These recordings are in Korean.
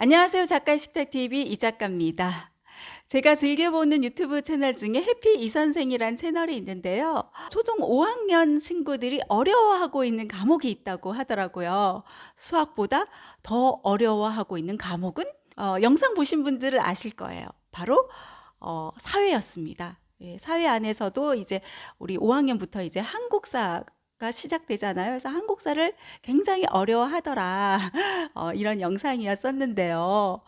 안녕하세요. 작가 식탁TV 이 작가입니다. 제가 즐겨보는 유튜브 채널 중에 해피 이 선생이란 채널이 있는데요. 초등 5학년 친구들이 어려워하고 있는 과목이 있다고 하더라고요. 수학보다 더 어려워하고 있는 과목은 영상 보신 분들은 아실 거예요. 바로 사회였습니다. 예, 사회 안에서도 이제 우리 5학년부터 이제 한국사가 시작되잖아요. 그래서 한국사를 굉장히 어려워하더라. 이런 영상이었었는데요.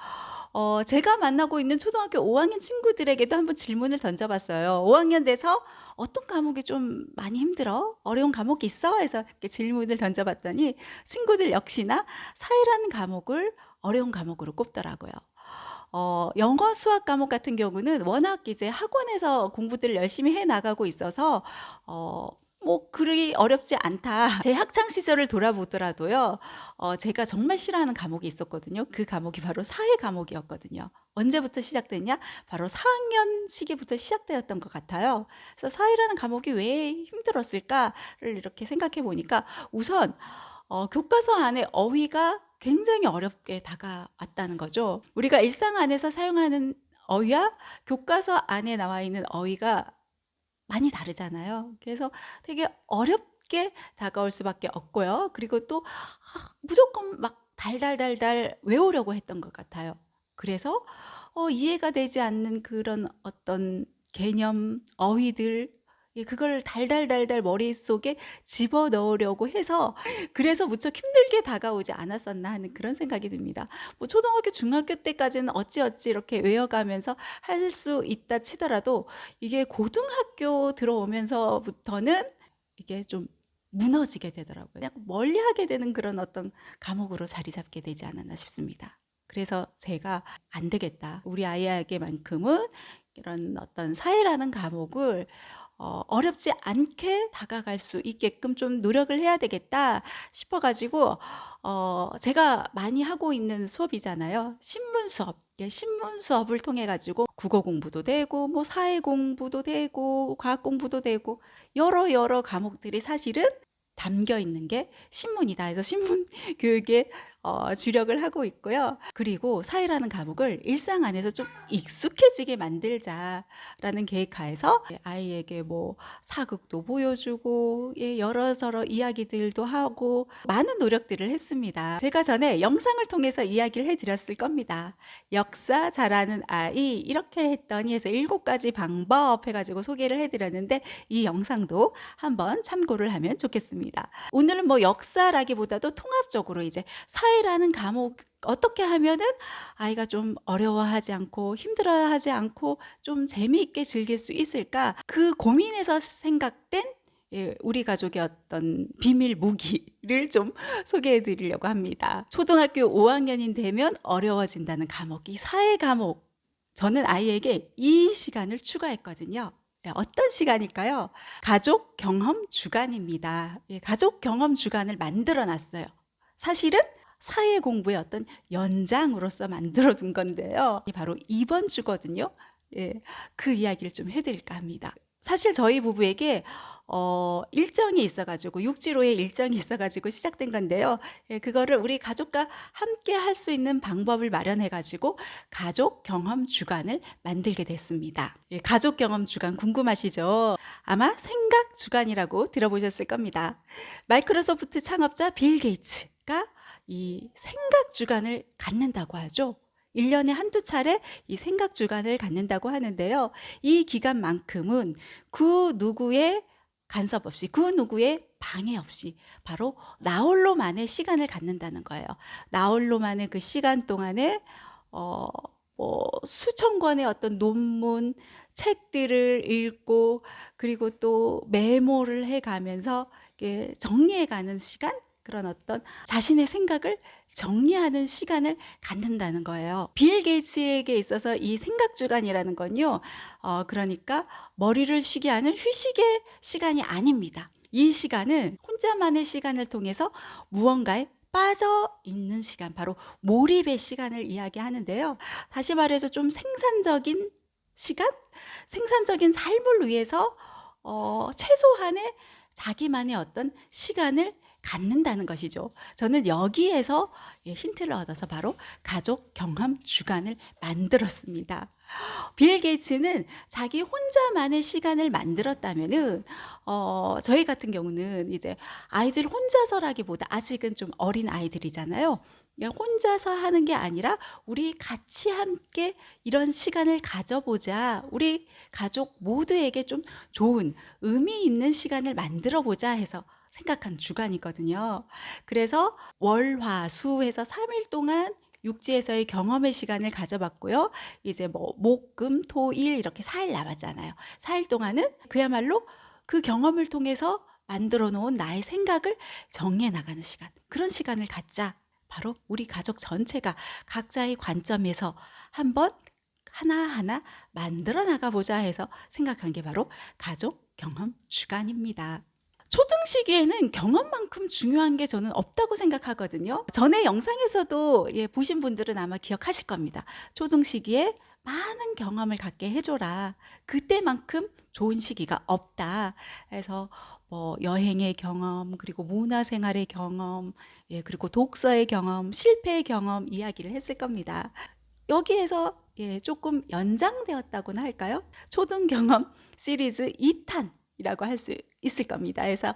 제가 만나고 있는 초등학교 5학년 친구들에게도 한번 질문을 던져봤어요. 5학년 돼서 어떤 과목이 좀 많이 힘들어? 어려운 과목이 있어? 해서 이렇게 질문을 던져봤더니 친구들 역시나 사회라는 과목을 어려운 과목으로 꼽더라고요. 영어, 수학 과목 같은 경우는 워낙 이제 학원에서 공부들을 열심히 해 나가고 있어서 뭐 그리 어렵지 않다. 제 학창 시절을 돌아보더라도요. 제가 정말 싫어하는 과목이 있었거든요. 그 과목이 바로 사회 과목이었거든요. 언제부터 시작됐냐? 바로 4학년 시기부터 시작되었던 것 같아요. 그래서 사회라는 과목이 왜 힘들었을까를 이렇게 생각해 보니까 우선 교과서 안에 어휘가 굉장히 어렵게 다가왔다는 거죠. 우리가 일상 안에서 사용하는 어휘와 교과서 안에 나와 있는 어휘가 많이 다르잖아요. 그래서 되게 어렵게 다가올 수밖에 없고요. 그리고 또 무조건 막 달달달달 외우려고 했던 것 같아요. 그래서 이해가 되지 않는 그런 어떤 개념, 어휘들, 예, 그걸 달달달달 머릿속에 집어넣으려고 해서 그래서 무척 힘들게 다가오지 않았었나 하는 그런 생각이 듭니다. 뭐 초등학교, 중학교 때까지는 어찌어찌 이렇게 외워가면서 할 수 있다 치더라도 이게 고등학교 들어오면서부터는 이게 좀 무너지게 되더라고요. 그냥 멀리하게 되는 그런 어떤 과목으로 자리 잡게 되지 않았나 싶습니다. 그래서 제가 안 되겠다. 우리 아이에게만큼은 이런 어떤 사회라는 과목을 어렵지 않게 다가갈 수 있게끔 좀 노력을 해야 되겠다 싶어가지고 제가 많이 하고 있는 수업이잖아요. 신문 수업. 예, 신문 수업을 통해 가지고 국어 공부도 되고 뭐 사회 공부도 되고 과학 공부도 되고 여러 과목들이 사실은 담겨 있는 게 신문이다 해서 신문 교육에 주력을 하고 있고요. 그리고 사회라는 과목을 일상 안에서 좀 익숙해지게 만들자라는 계획하에서 아이에게 뭐 사극도 보여주고 예, 여러저러 이야기들도 하고 많은 노력들을 했습니다. 제가 전에 영상을 통해서 이야기를 해드렸을 겁니다. 역사 잘하는 아이 이렇게 했더니 해서 7가지 방법 해가지고 소개를 해드렸는데 이 영상도 한번 참고를 하면 좋겠습니다. 오늘은 뭐 역사라기보다도 통합적으로 이제 사회라는 과목 어떻게 하면은 아이가 좀 어려워하지 않고 힘들어하지 않고 좀 재미있게 즐길 수 있을까? 그 고민에서 생각된 예, 우리 가족의 어떤 비밀 무기를 좀 소개해 드리려고 합니다. 초등학교 5학년이 되면 어려워진다는 과목이 사회 과목. 저는 아이에게 이 시간을 추가했거든요. 예, 어떤 시간일까요? 가족 경험 주간입니다. 예, 가족 경험 주간을 만들어 놨어요. 사실은 사회 공부의 어떤 연장으로서 만들어 둔 건데요. 바로 이번 주거든요. 예, 그 이야기를 좀 해드릴까 합니다. 사실 저희 부부에게 일정이 있어가지고 육지로의 일정이 있어가지고 시작된 건데요. 예, 그거를 우리 가족과 함께 할 수 있는 방법을 마련해가지고 가족 경험 주간을 만들게 됐습니다. 예, 가족 경험 주간 궁금하시죠? 아마 생각 주간이라고 들어보셨을 겁니다. 마이크로소프트 창업자 빌 게이츠가 이 생각 주간을 갖는다고 하죠. 1년에 한두 차례 이 생각 주간을 갖는다고 하는데요. 이 기간만큼은 그 누구의 간섭 없이, 그 누구의 방해 없이 바로 나홀로만의 시간을 갖는다는 거예요. 나홀로만의 그 시간 동안에 뭐 수천 권의 어떤 논문, 책들을 읽고 그리고 또 메모를 해가면서 정리해가는 시간, 그런 어떤 자신의 생각을 정리하는 시간을 갖는다는 거예요. 빌 게이츠에게 있어서 이 생각 주간이라는 건요, 그러니까 머리를 쉬게 하는 휴식의 시간이 아닙니다. 이 시간은 혼자만의 시간을 통해서 무언가에 빠져 있는 시간, 바로 몰입의 시간을 이야기하는데요. 다시 말해서 좀 생산적인 시간, 생산적인 삶을 위해서 최소한의 자기만의 어떤 시간을 갖는다는 것이죠. 저는 여기에서 힌트를 얻어서 바로 가족 경험 주간을 만들었습니다. 빌 게이츠는 자기 혼자만의 시간을 만들었다면은 저희 같은 경우는 이제 아이들 혼자서라기보다 아직은 좀 어린 아이들이잖아요. 그냥 혼자서 하는 게 아니라 우리 같이 함께 이런 시간을 가져보자. 우리 가족 모두에게 좀 좋은 의미 있는 시간을 만들어 보자 해서 생각한 주간이거든요. 그래서 월, 화, 수 해서 3일 동안 육지에서의 경험의 시간을 가져봤고요. 이제 뭐 목, 금, 토, 일 이렇게 4일 남았잖아요. 4일 동안은 그야말로 그 경험을 통해서 만들어 놓은 나의 생각을 정리해 나가는 시간. 그런 시간을 갖자. 바로 우리 가족 전체가 각자의 관점에서 한번 하나하나 만들어 나가보자 해서 생각한 게 바로 가족 경험 주간입니다. 초등 시기에는 경험만큼 중요한 게 저는 없다고 생각하거든요. 전에 영상에서도 보신 분들은 아마 기억하실 겁니다. 초등 시기에 많은 경험을 갖게 해줘라. 그때만큼 좋은 시기가 없다. 그래서 뭐 여행의 경험, 그리고 문화생활의 경험, 그리고 독서의 경험, 실패의 경험 이야기를 했을 겁니다. 여기에서 조금 연장되었다고나 할까요? 초등 경험 시리즈 2탄이라고 할 수 있을 겁니다. 그래서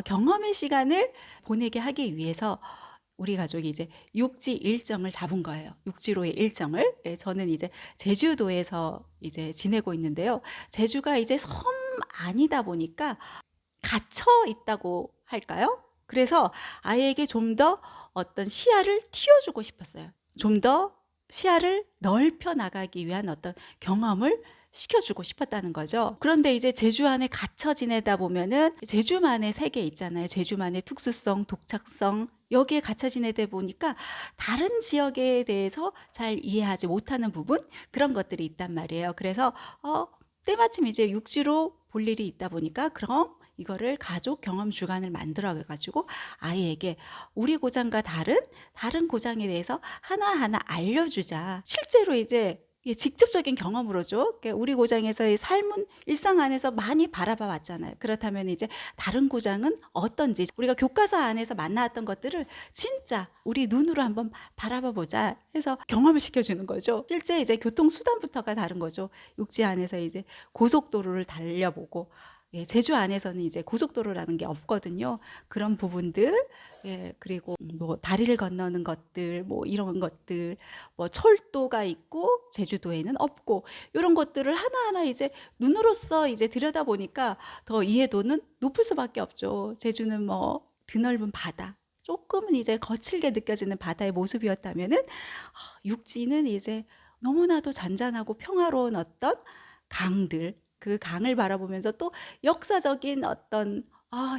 경험의 시간을 보내게 하기 위해서 우리 가족이 이제 육지 일정을 잡은 거예요. 육지로의 일정을. 저는 이제 제주도에서 이제 지내고 있는데요. 제주가 이제 섬 아니다 보니까 갇혀 있다고 할까요? 그래서 아이에게 좀 더 어떤 시야를 틔워주고 싶었어요. 좀 더 시야를 넓혀 나가기 위한 어떤 경험을 시켜주고 싶었다는 거죠. 그런데 이제 제주 안에 갇혀 지내다 보면은 제주만의 세계 있잖아요. 제주만의 특수성, 독창성, 여기에 갇혀 지내다 보니까 다른 지역에 대해서 잘 이해하지 못하는 부분, 그런 것들이 있단 말이에요. 그래서 때마침 이제 육지로 볼 일이 있다 보니까 그럼 이거를 가족 경험 주간을 만들어 가지고 아이에게 우리 고장과 다른 고장에 대해서 하나하나 알려주자. 실제로 이제 직접적인 경험으로죠. 우리 고장에서의 삶은 일상 안에서 많이 바라봐 왔잖아요. 그렇다면 이제 다른 고장은 어떤지 우리가 교과서 안에서 만나왔던 것들을 진짜 우리 눈으로 한번 바라봐 보자 해서 경험을 시켜주는 거죠. 실제 이제 교통수단부터가 다른 거죠. 육지 안에서 이제 고속도로를 달려보고, 제주 안에서는 이제 고속도로라는 게 없거든요. 그런 부분들, 그리고 뭐 다리를 건너는 것들, 뭐 이런 것들, 뭐 철도가 있고 제주도에는 없고, 이런 것들을 하나하나 이제 눈으로서 이제 들여다보니까 더 이해도는 높을 수밖에 없죠. 제주는 뭐 드넓은 바다, 조금은 이제 거칠게 느껴지는 바다의 모습이었다면은 육지는 이제 너무나도 잔잔하고 평화로운 어떤 강들, 그 강을 바라보면서 또 역사적인 어떤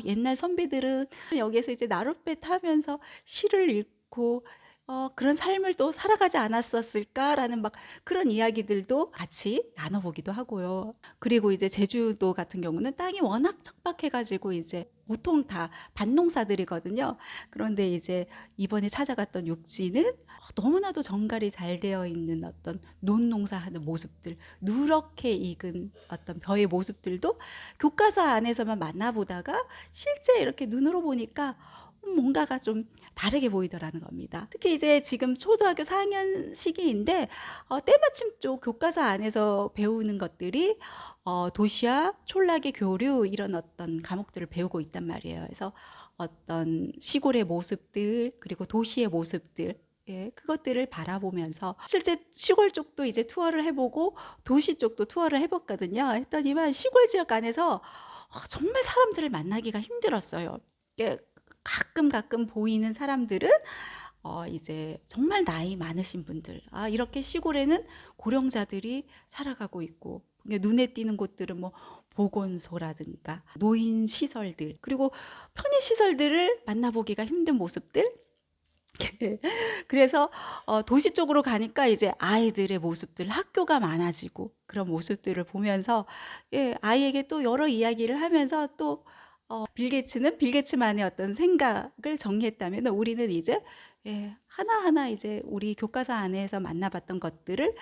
옛날 선비들은 여기에서 이제 나룻배 타면서 시를 읽고 그런 삶을 또 살아가지 않았었을까라는 막 그런 이야기들도 같이 나눠보기도 하고요. 그리고 이제 제주도 같은 경우는 땅이 워낙 척박해가지고 이제 보통 다 밭농사들이거든요. 그런데 이제 이번에 찾아갔던 육지는 너무나도 정갈이 잘 되어 있는 어떤 논농사하는 모습들, 누렇게 익은 어떤 벼의 모습들도 교과서 안에서만 만나보다가 실제 이렇게 눈으로 보니까 뭔가가 좀 다르게 보이더라는 겁니다. 특히 이제 지금 초등학교 4학년 시기인데 때마침 또 교과서 안에서 배우는 것들이 도시와 촌락의 교류 이런 어떤 과목들을 배우고 있단 말이에요. 그래서 어떤 시골의 모습들 그리고 도시의 모습들, 그것들을 바라보면서 실제 시골 쪽도 이제 투어를 해보고 도시 쪽도 투어를 해봤거든요. 했더니만 시골 지역 안에서 정말 사람들을 만나기가 힘들었어요. 가끔 보이는 사람들은 이제 정말 나이 많으신 분들, 이렇게 시골에는 고령자들이 살아가고 있고, 눈에 띄는 곳들은 뭐 보건소라든가 노인 시설들, 그리고 편의 시설들을 만나보기가 힘든 모습들. 그래서 도시 쪽으로 가니까 이제 아이들의 모습들, 학교가 많아지고 그런 모습들을 보면서 아이에게 또 여러 이야기를 하면서 또 빌 게이츠는 빌 게이츠만의 어떤 생각을 정리했다면 우리는 이제 하나하나 이제 우리 교과서 안에서 만나봤던 것들을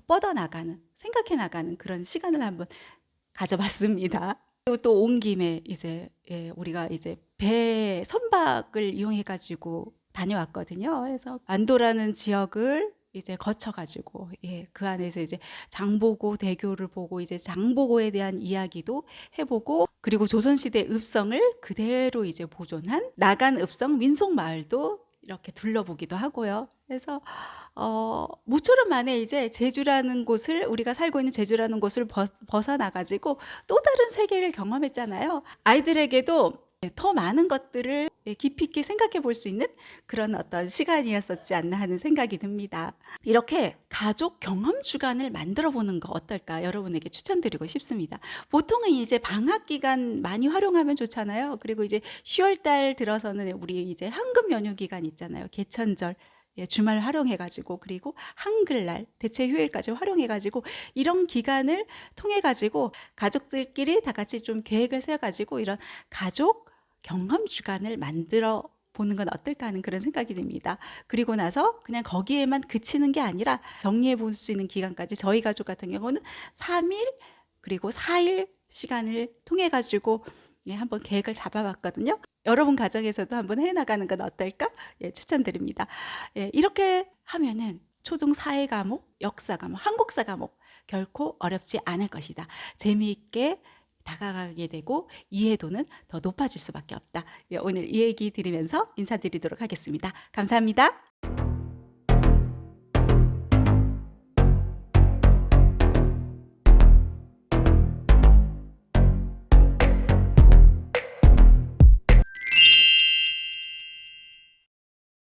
뻗어나가는, 생각해 나가는 그런 시간을 한번 가져봤습니다. 그리고 또 온 김에 이제 우리가 이제 배 선박을 이용해 가지고 다녀왔거든요. 그래서 안도라는 지역을 이제 거쳐 가지고 그 안에서 이제 장보고 대교를 보고 이제 장보고에 대한 이야기도 해 보고, 그리고 조선시대 읍성을 그대로 이제 보존한 나간 읍성 민속마을도 이렇게 둘러보기도 하고요. 그래서 모처럼 만에 이제 제주라는 곳을, 우리가 살고 있는 제주라는 곳을 벗어나 가지고 또 다른 세계를 경험했잖아요. 아이들에게도 더 많은 것들을 깊이 있게 생각해 볼 수 있는 그런 어떤 시간이었었지 않나 하는 생각이 듭니다. 이렇게 가족 경험 주간을 만들어 보는 거 어떨까 여러분에게 추천드리고 싶습니다. 보통은 이제 방학 기간 많이 활용하면 좋잖아요. 그리고 이제 10월 달 들어서는 우리 이제 황금 연휴 기간 있잖아요. 개천절. 주말 활용해 가지고, 그리고 한글날 대체 휴일까지 활용해 가지고, 이런 기간을 통해 가지고 가족들끼리 다 같이 좀 계획을 세워 가지고 이런 가족 경험 주간을 만들어 보는 건 어떨까 하는 그런 생각이 듭니다. 그리고 나서 그냥 거기에만 그치는 게 아니라 정리해 볼 수 있는 기간까지, 저희 가족 같은 경우는 3일 그리고 4일 시간을 통해 가지고 한번 계획을 잡아봤거든요. 여러분 가정에서도 한번 해나가는 건 어떨까? 추천드립니다. 이렇게 하면은 초등 사회 과목, 역사 과목, 한국사 과목 결코 어렵지 않을 것이다. 재미있게 다가가게 되고 이해도는 더 높아질 수밖에 없다. 오늘 이 얘기 드리면서 인사드리도록 하겠습니다. 감사합니다.